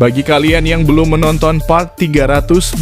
Bagi kalian yang belum menonton part 324,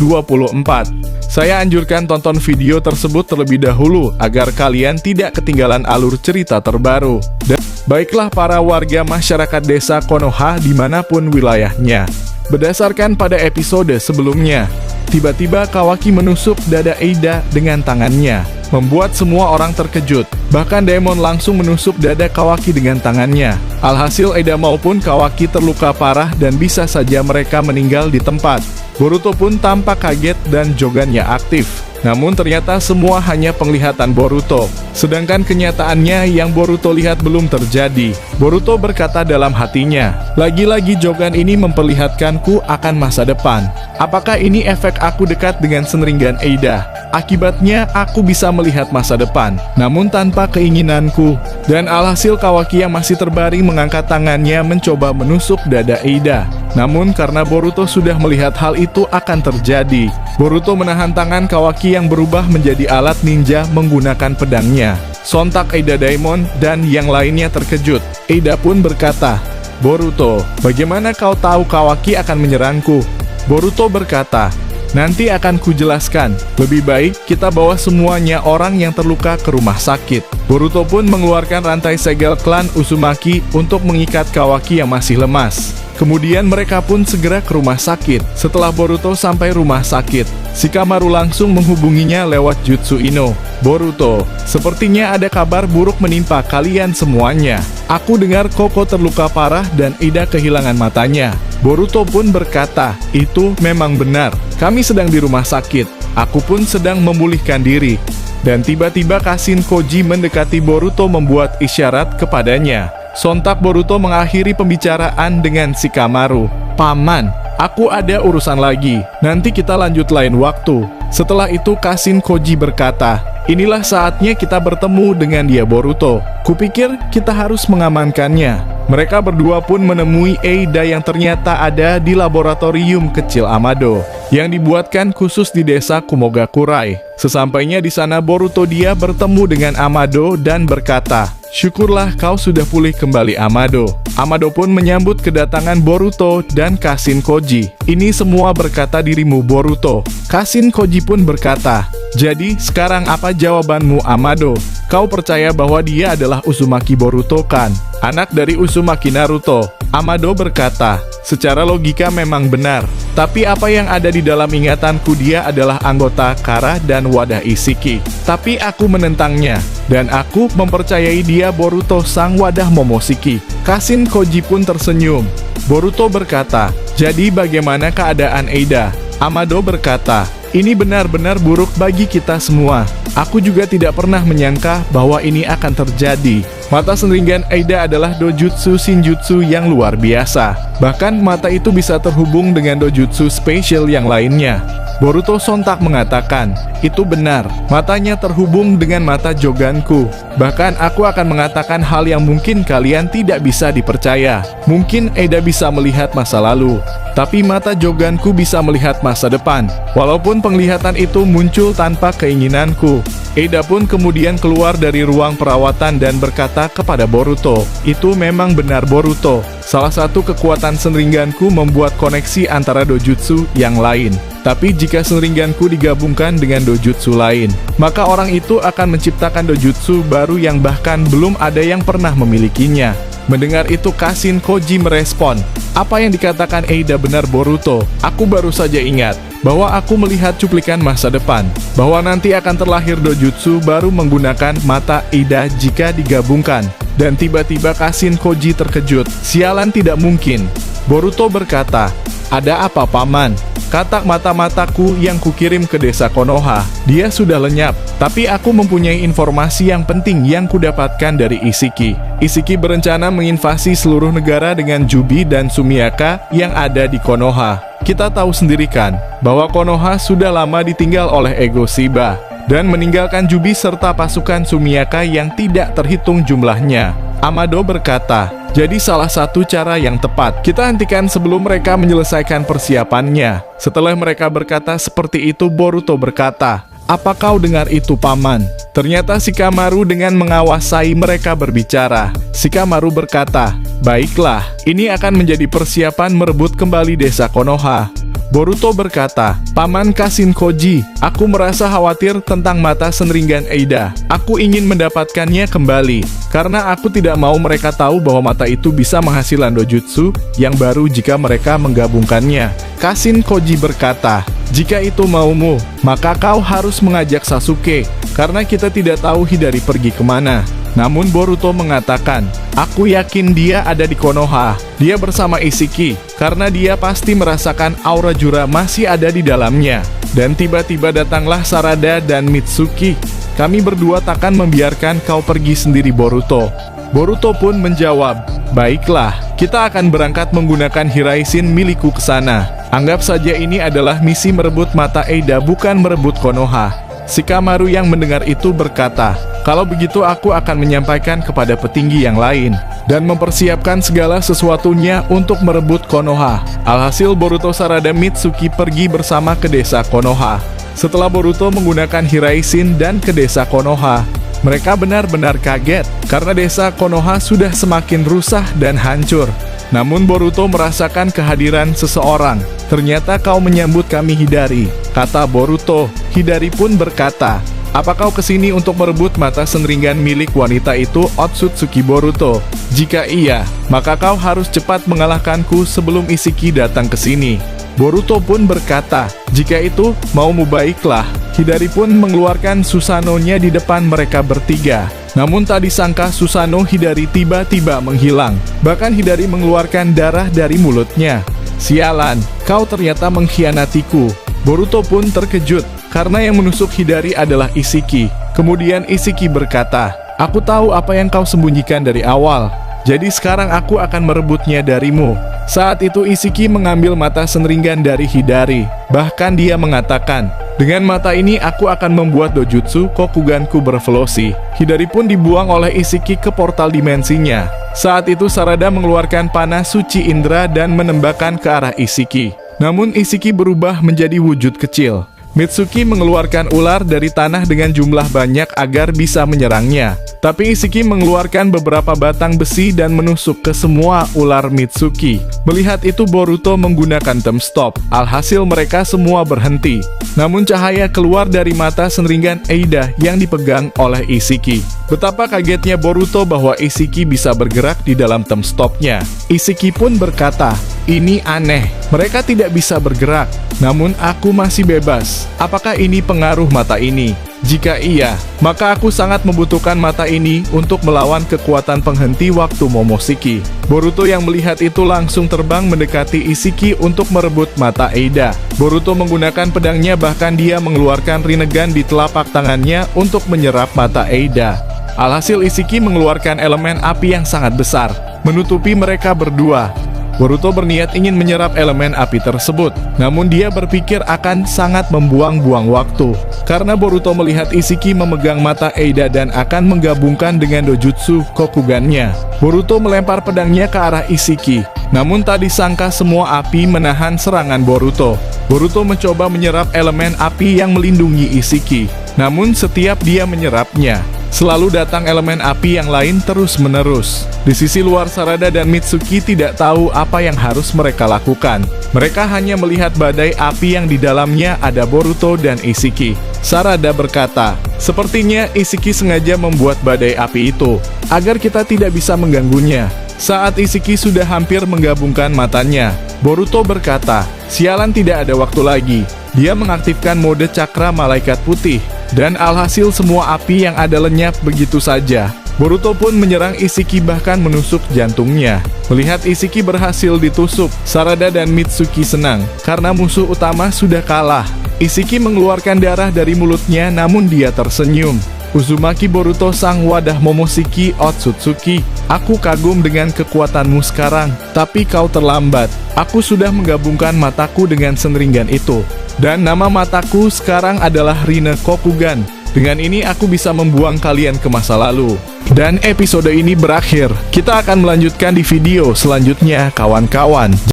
saya anjurkan tonton video tersebut terlebih dahulu agar kalian tidak ketinggalan alur cerita terbaru. Dan baiklah para warga masyarakat desa Konoha dimanapun wilayahnya. Berdasarkan pada episode sebelumnya, tiba-tiba Kawaki menusuk dada Eida dengan tangannya, membuat semua orang terkejut. Bahkan Daemon langsung menusuk dada Kawaki dengan tangannya. Alhasil Eida maupun Kawaki terluka parah dan bisa saja mereka meninggal di tempat. Boruto pun tampak kaget dan jogannya aktif. Namun ternyata semua hanya penglihatan Boruto. Sedangkan kenyataannya yang Boruto lihat belum terjadi. Boruto berkata dalam hatinya, lagi-lagi jogan ini memperlihatkanku akan masa depan. Apakah ini efek aku dekat dengan Senringan Eida? Akibatnya aku bisa melihat masa depan, namun tanpa keinginanku. Dan alhasil Kawaki yang masih terbaring mengangkat tangannya mencoba menusuk dada Eida. Namun karena Boruto sudah melihat hal itu akan terjadi, Boruto menahan tangan Kawaki yang berubah menjadi alat ninja menggunakan pedangnya. Sontak Eida, Daemon, dan yang lainnya terkejut. Eida pun berkata, "Boruto, bagaimana kau tahu Kawaki akan menyerangku?" Boruto berkata, "Nanti akan kujelaskan. Lebih baik kita bawa semuanya orang yang terluka ke rumah sakit." Boruto pun mengeluarkan rantai segel klan Uzumaki untuk mengikat Kawaki yang masih lemas. Kemudian mereka pun segera ke rumah sakit. Setelah Boruto sampai rumah sakit, Shikamaru langsung menghubunginya lewat Jutsu Ino. "Boruto, sepertinya ada kabar buruk menimpa kalian semuanya. Aku dengar Koko terluka parah dan Ida kehilangan matanya." Boruto pun berkata, "Itu memang benar. Kami sedang di rumah sakit. Aku pun sedang memulihkan diri." Dan tiba-tiba Kashin Koji mendekati Boruto membuat isyarat kepadanya. Sontak Boruto mengakhiri pembicaraan dengan Shikamaru. "Paman, aku ada urusan lagi. Nanti kita lanjut lain waktu." Setelah itu Kashin Koji berkata, "Inilah saatnya kita bertemu dengan dia, Boruto. Kupikir kita harus mengamankannya." Mereka berdua pun menemui Eida yang ternyata ada di laboratorium kecil Amado yang dibuatkan khusus di desa Kumogakurai. Sesampainya di sana Boruto dia bertemu dengan Amado dan berkata, "Syukurlah kau sudah pulih kembali, Amado." Amado pun menyambut kedatangan Boruto dan Kashin Koji. "Ini semua berkata dirimu, Boruto." Kashin Koji pun berkata, "Jadi sekarang apa jawabanmu, Amado? Kau percaya bahwa dia adalah Uzumaki Boruto kan? Anak dari Uzumaki Naruto?" Amado berkata, "Secara logika memang benar. Tapi apa yang ada di dalam ingatanku, dia adalah anggota Kara dan wadah Isiki. Tapi aku menentangnya. Dan aku mempercayai dia Boruto sang wadah Momoshiki." Kashin Koji pun tersenyum. Boruto berkata, "Jadi bagaimana keadaan Eida?" Amado berkata, "Ini benar-benar buruk bagi kita semua. Aku juga tidak pernah menyangka bahwa ini akan terjadi." Mata Senringan Eida adalah dojutsu Shinjutsu yang luar biasa. Bahkan mata itu bisa terhubung dengan dojutsu spesial yang lainnya. Boruto sontak mengatakan, "Itu benar, matanya terhubung dengan mata Joganku. Bahkan aku akan mengatakan hal yang mungkin kalian tidak bisa dipercaya. Mungkin Eida bisa melihat masa lalu, tapi mata Joganku bisa melihat masa depan. Walaupun penglihatan itu muncul tanpa keinginanku." Eida pun kemudian keluar dari ruang perawatan dan berkata kepada Boruto, "Itu memang benar, Boruto. Salah satu kekuatan Senringanku membuat koneksi antara dojutsu yang lain. Tapi jika Senringanku digabungkan dengan dojutsu lain, maka orang itu akan menciptakan dojutsu baru yang bahkan belum ada yang pernah memilikinya." Mendengar itu Kashin Koji merespon, "Apa yang dikatakan Eida benar, Boruto. Aku baru saja ingat bahwa aku melihat cuplikan masa depan, bahwa nanti akan terlahir dojutsu baru menggunakan mata Eida jika digabungkan." Dan tiba-tiba Kashin Koji terkejut. "Sialan, tidak mungkin." Boruto berkata, "Ada apa, Paman? Katak mata-mataku yang kukirim ke desa Konoha, dia sudah lenyap. Tapi aku mempunyai informasi yang penting yang kudapatkan dari Isiki. Isiki berencana menginvasi seluruh negara dengan Jubi dan Sumiaka yang ada di Konoha. Kita tahu sendiri kan, bahwa Konoha sudah lama ditinggal oleh Ego Shiba, dan meninggalkan Jubi serta pasukan Sumiaka yang tidak terhitung jumlahnya." Amado berkata, "Jadi salah satu cara yang tepat, kita hentikan sebelum mereka menyelesaikan persiapannya." Setelah mereka berkata seperti itu, Boruto berkata, Apa kau dengar itu, Paman? Ternyata Shikamaru dengan menguasai mereka berbicara. Shikamaru berkata, baiklah, ini akan menjadi persiapan merebut kembali desa Konoha. Boruto berkata, Paman Kashinkoji, aku merasa khawatir tentang mata senringan Eida. Aku ingin mendapatkannya kembali, karena aku tidak mau mereka tahu bahwa mata itu bisa menghasilkan dojutsu yang baru jika mereka menggabungkannya. Kashinkoji berkata, jika itu maumu, maka kau harus mengajak Sasuke, karena kita tidak tahu Hidari pergi kemana. Namun Boruto mengatakan, aku yakin dia ada di Konoha. Dia bersama Isshiki, karena dia pasti merasakan aura Jura masih ada di dalamnya. Dan tiba-tiba datanglah Sarada dan Mitsuki. Kami berdua takkan membiarkan kau pergi sendiri, Boruto. Boruto pun menjawab, baiklah, kita akan berangkat menggunakan Hiraishin milikku ke sana. Anggap saja ini adalah misi merebut mata Eida, bukan merebut Konoha. Shikamaru yang mendengar itu berkata, kalau begitu aku akan menyampaikan kepada petinggi yang lain dan mempersiapkan segala sesuatunya untuk merebut Konoha. Alhasil Boruto, Sarada, Mitsuki pergi bersama ke desa Konoha. Setelah Boruto menggunakan Hiraishin dan ke desa Konoha, mereka benar-benar kaget karena desa Konoha sudah semakin rusak dan hancur. Namun Boruto merasakan kehadiran seseorang. Ternyata kau menyambut kami, Hidari, kata Boruto. Hidari pun berkata, apa kau kesini untuk merebut mata senringan milik wanita itu, Otsutsuki Boruto? Jika iya, maka kau harus cepat mengalahkanku sebelum Isshiki datang ke sini. Boruto pun berkata, jika itu maumu baiklah. Hidari pun mengeluarkan Susanoo-nya di depan mereka bertiga. Namun tak disangka Susanoo Hidari tiba-tiba menghilang. Bahkan Hidari mengeluarkan darah dari mulutnya. Sialan, kau ternyata mengkhianatiku. Boruto pun terkejut, karena yang menusuk Hidari adalah Isshiki. Kemudian Isshiki berkata, aku tahu apa yang kau sembunyikan dari awal. Jadi sekarang aku akan merebutnya darimu. Saat itu Isshiki mengambil mata senringan dari Hidari. Bahkan dia mengatakan, dengan mata ini aku akan membuat dojutsu Kokuganku bervelosi. Hidari pun dibuang oleh Isshiki ke portal dimensinya. Saat itu Sarada mengeluarkan panah suci Indra dan menembakkan ke arah Isshiki. Namun Isshiki berubah menjadi wujud kecil. Mitsuki mengeluarkan ular dari tanah dengan jumlah banyak agar bisa menyerangnya. Tapi Isshiki mengeluarkan beberapa batang besi dan menusuk ke semua ular Mitsuki. Melihat itu Boruto menggunakan time stop. Alhasil mereka semua berhenti. Namun cahaya keluar dari mata senringan Eida yang dipegang oleh Isshiki. Betapa kagetnya Boruto bahwa Isshiki bisa bergerak di dalam time stopnya. Isshiki pun berkata, ini aneh, mereka tidak bisa bergerak, namun aku masih bebas. Apakah ini pengaruh mata ini? Jika iya, maka aku sangat membutuhkan mata ini untuk melawan kekuatan penghenti waktu Momoshiki. Boruto yang melihat itu langsung terbang mendekati Isshiki untuk merebut mata Eida. Boruto menggunakan pedangnya, bahkan dia mengeluarkan Rinnegan di telapak tangannya untuk menyerap mata Eida. Alhasil Isshiki mengeluarkan elemen api yang sangat besar, menutupi mereka berdua. Boruto berniat ingin menyerap elemen api tersebut, namun dia berpikir akan sangat membuang-buang waktu. Karena Boruto melihat Isshiki memegang mata Eida dan akan menggabungkan dengan dojutsu Kokugannya. Boruto melempar pedangnya ke arah Isshiki, namun tak disangka semua api menahan serangan Boruto. Boruto mencoba menyerap elemen api yang melindungi Isshiki, namun setiap dia menyerapnya, selalu datang elemen api yang lain terus-menerus. Di sisi luar, Sarada dan Mitsuki tidak tahu apa yang harus mereka lakukan. Mereka hanya melihat badai api yang di dalamnya ada Boruto dan Isshiki. Sarada berkata, sepertinya Isshiki sengaja membuat badai api itu, agar kita tidak bisa mengganggunya. Saat Isshiki sudah hampir menggabungkan matanya, Boruto berkata, sialan, tidak ada waktu lagi. Dia mengaktifkan mode cakra malaikat putih, dan alhasil semua api yang ada lenyap begitu saja. Boruto pun menyerang Isshiki, bahkan menusuk jantungnya. Melihat Isshiki berhasil ditusuk, Sarada dan Mitsuki senang, karena musuh utama sudah kalah. Isshiki mengeluarkan darah dari mulutnya, namun dia tersenyum. Uzumaki Boruto, sang wadah Momoshiki Otsutsuki, aku kagum dengan kekuatanmu sekarang, tapi kau terlambat. Aku sudah menggabungkan mataku dengan senringan itu, dan nama mataku sekarang adalah Rinne Kokugan. Dengan ini aku bisa membuang kalian ke masa lalu. Dan episode ini berakhir. Kita akan melanjutkan di video selanjutnya, kawan-kawan.